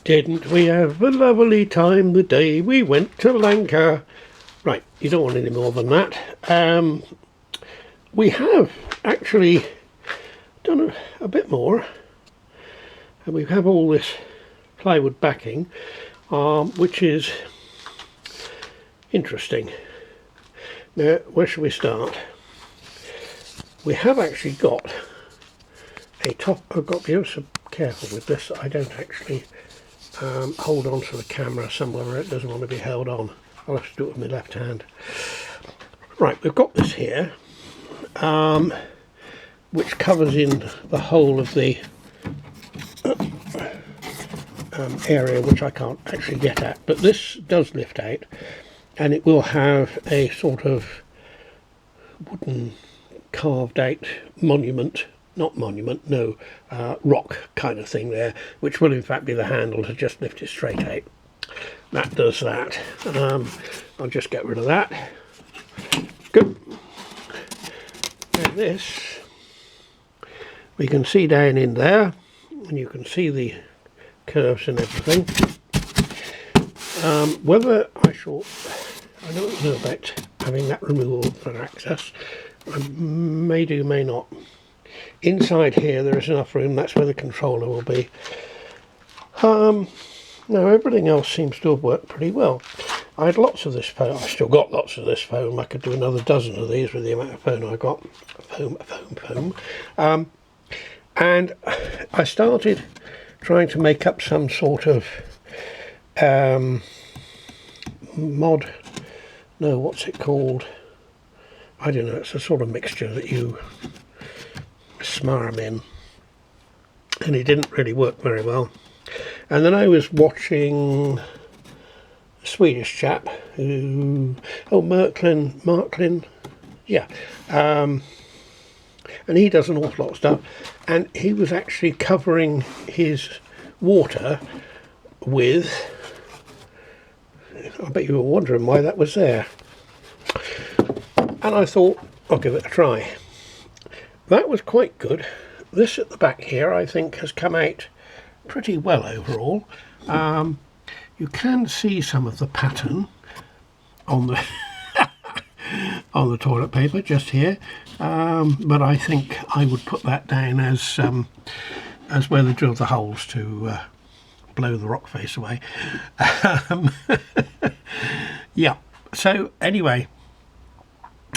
Didn't we have a lovely time the day we went to Lancre? Right, you don't want any more than that. We have actually done a bit more, and we have all this plywood backing, which is interesting. Now, where should we start? We have actually got a top. I've got to be so careful with this that I don't actually hold on to the camera somewhere where it doesn't want to be held on. I'll have to do it with my left hand. Right, we've got this here, which covers in the whole of the area which I can't actually get at, but this does lift out, and it will have a sort of wooden carved out monument, not monument, no, rock kind of thing there, which will in fact be the handle to just lift it straight out. That does that. I'll just get rid of that. Good. Now this, we can see down in there, and you can see the curves and everything. Whether I don't know about having that removal for access. I may do, may not. Inside here there is enough room, that's where the controller will be. Now everything else seems to have worked pretty well. I had lots of this foam, I've still got lots of this foam. I could do another dozen of these with the amount of foam I got. Foam. And I started trying to make up some sort of what's it called? I don't know, it's a sort of mixture that you smarm in, and it didn't really work very well. And then I was watching a Swedish chap who, Marklin, yeah, and he does an awful lot of stuff, and he was actually covering his water with, I bet you were wondering why that was there, and I thought I'll give it a try. That was quite good. This at the back here I think has come out pretty well overall. You can see some of the pattern on the on the toilet paper just here, but I think I would put that down as where they drilled the holes to blow the rock face away. Yeah, so anyway,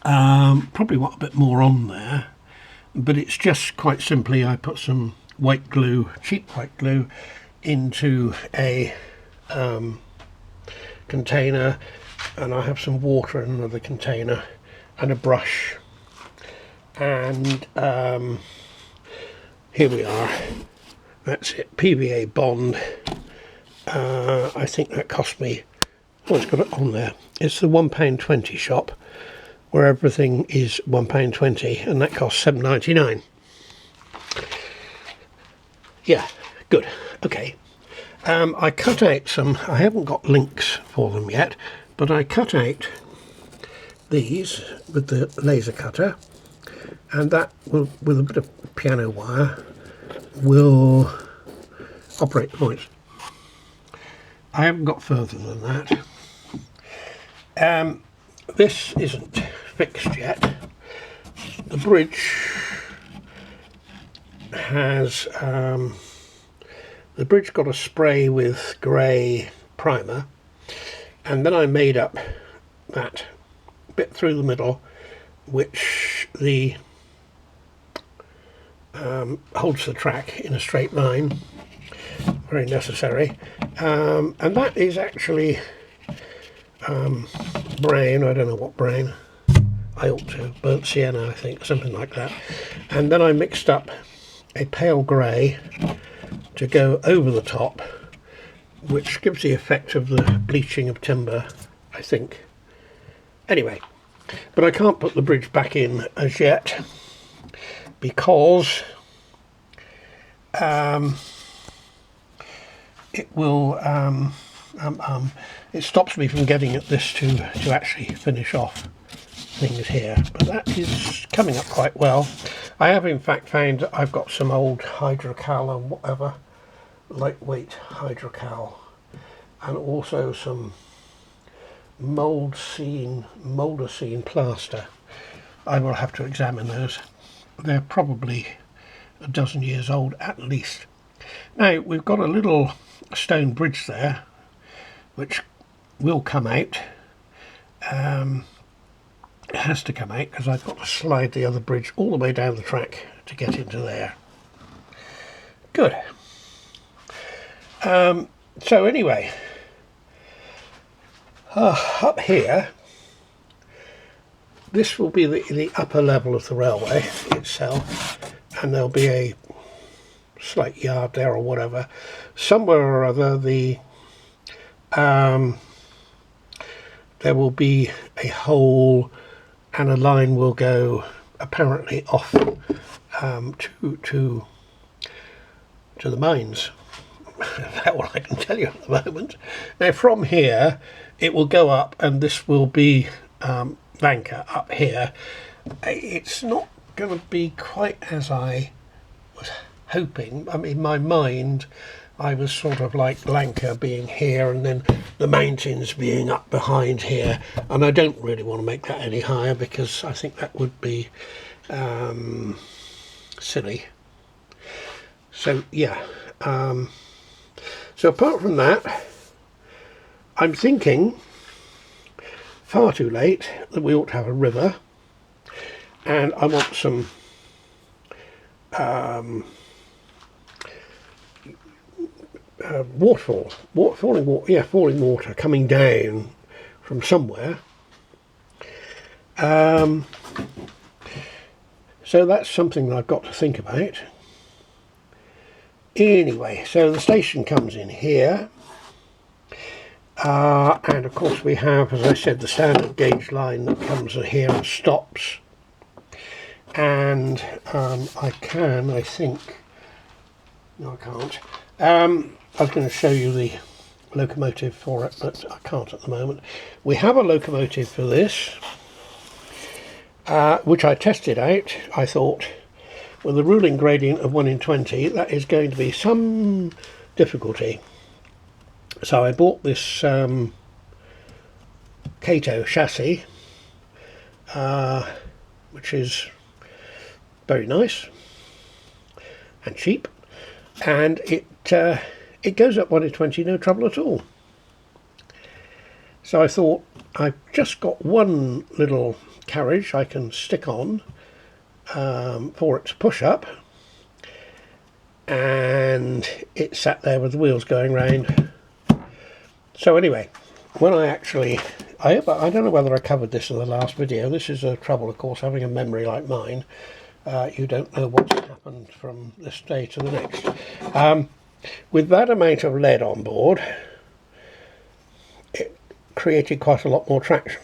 probably want a bit more on there, but it's just quite simply I put some white glue, cheap white glue, into a container, and I have some water in another container and a brush, and here we are. That's it, PVA bond. I think that cost me, it's got it on there, it's the £1.20 shop where everything is £1.20, and that costs £7.99. Yeah, good. Okay. I cut out some, I haven't got links for them yet, but I cut out these with the laser cutter, and that will, with a bit of piano wire, will operate the points. I haven't got further than that. This isn't fixed yet. The bridge has the bridge got a spray with grey primer, and then I made up that bit through the middle which the holds the track in a straight line, very necessary, and that is actually brown, I don't know what brown, I ought to, burnt sienna I think, something like that, and then I mixed up a pale grey to go over the top, which gives the effect of the bleaching of timber, I think. Anyway, but I can't put the bridge back in as yet because it will it stops me from getting at this to actually finish off things here, but that is coming up quite well. I have in fact found that I've got some old hydrocal and whatever lightweight hydrocal, and also some moulder-seen plaster. I will have to examine those. They're probably a dozen years old at least. Now we've got a little stone bridge there which will come out. It has to come out because I've got to slide the other bridge all the way down the track to get into there. Good. So anyway, up here, this will be the upper level of the railway itself, and there'll be a slight yard there or whatever. Somewhere or other there will be a hole and a line will go apparently off to the mines. That's all I can tell you at the moment. Now from here it will go up, and this will be Lancre up here. It's not going to be quite as I was hoping. I mean, in my mind I was sort of like Lancre being here and then the mountains being up behind here, and I don't really want to make that any higher because I think that would be silly. So yeah, so apart from that, I'm thinking far too late that we ought to have a river, and I want some falling water coming down from somewhere. So that's something that I've got to think about. Anyway, so the station comes in here, and of course we have, as I said, the standard gauge line that comes in here and stops. And I think, no I can't, I was going to show you the locomotive for it, but I can't at the moment. We have a locomotive for this, which I tested out. I thought, with a ruling gradient of 1 in 20, that is going to be some difficulty. So I bought this Kato chassis, which is very nice and cheap, and it goes up 1 in 20, no trouble at all. So I thought, I've just got one little carriage I can stick on for it to push up, and it sat there with the wheels going round. So anyway, when I don't know whether I covered this in the last video. This is a trouble, of course, having a memory like mine. You don't know what's happened from this day to the next. With that amount of lead on board, it created quite a lot more traction.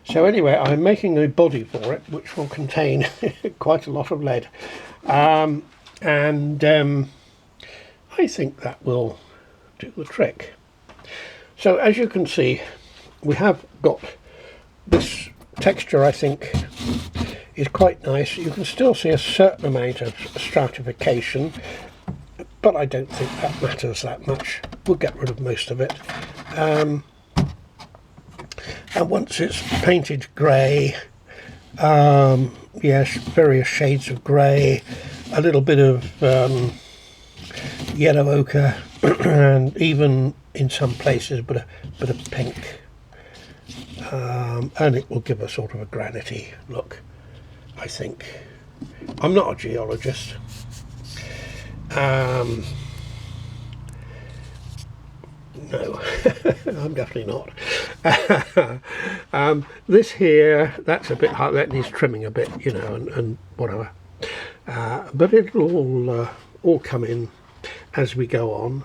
So anyway, I'm making a body for it which will contain quite a lot of lead, and I think that will do the trick. So as you can see, we have got this texture, I think, is quite nice. You can still see a certain amount of stratification, but I don't think that matters that much. We'll get rid of most of it. And once it's painted grey, yes, various shades of grey, a little bit of yellow ochre, and even in some places a bit of pink, and it will give a sort of a granity look, I think. I'm not a geologist. No, I'm definitely not. This here, that's a bit hard, that needs trimming a bit, you know, and whatever. But it'll all come in as we go on.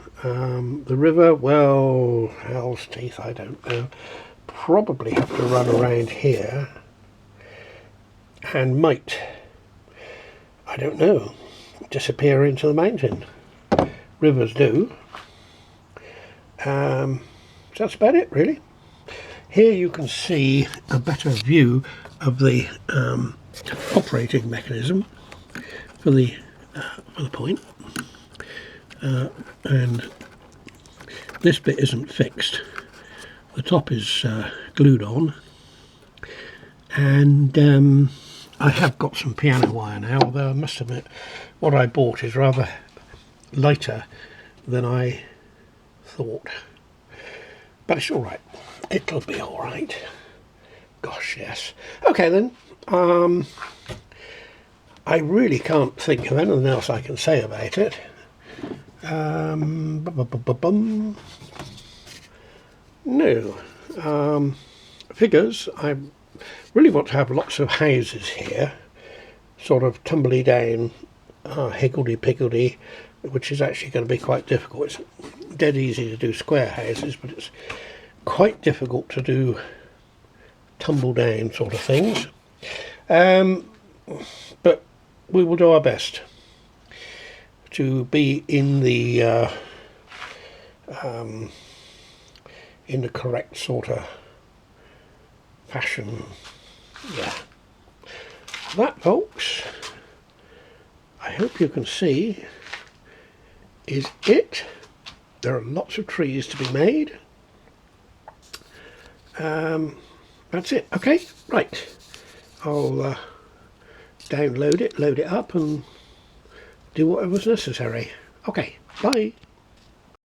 The river, well, hell's teeth, I don't know. Probably have to run around here and might, I don't know, disappear into the mountain. Rivers do. So that's about it, really. Here you can see a better view of the operating mechanism for the point. and this bit isn't fixed. The top is glued on, and I have got some piano wire now, although I must admit what I bought is rather lighter than I thought. But it's alright. It'll be alright. Gosh, yes. Okay then. I really can't think of anything else I can say about it. No. Figures. I really want to have lots of houses here. Sort of tumbly down, higgledy-piggledy, which is actually going to be quite difficult. It's dead easy to do square houses, but it's quite difficult to do tumble down sort of things. But we will do our best to be in the correct sort of fashion. Yeah. That, folks, I hope you can see, is it. There are lots of trees to be made. That's it. Okay, right. I'll download it, load it up, and do whatever's necessary. Okay, bye.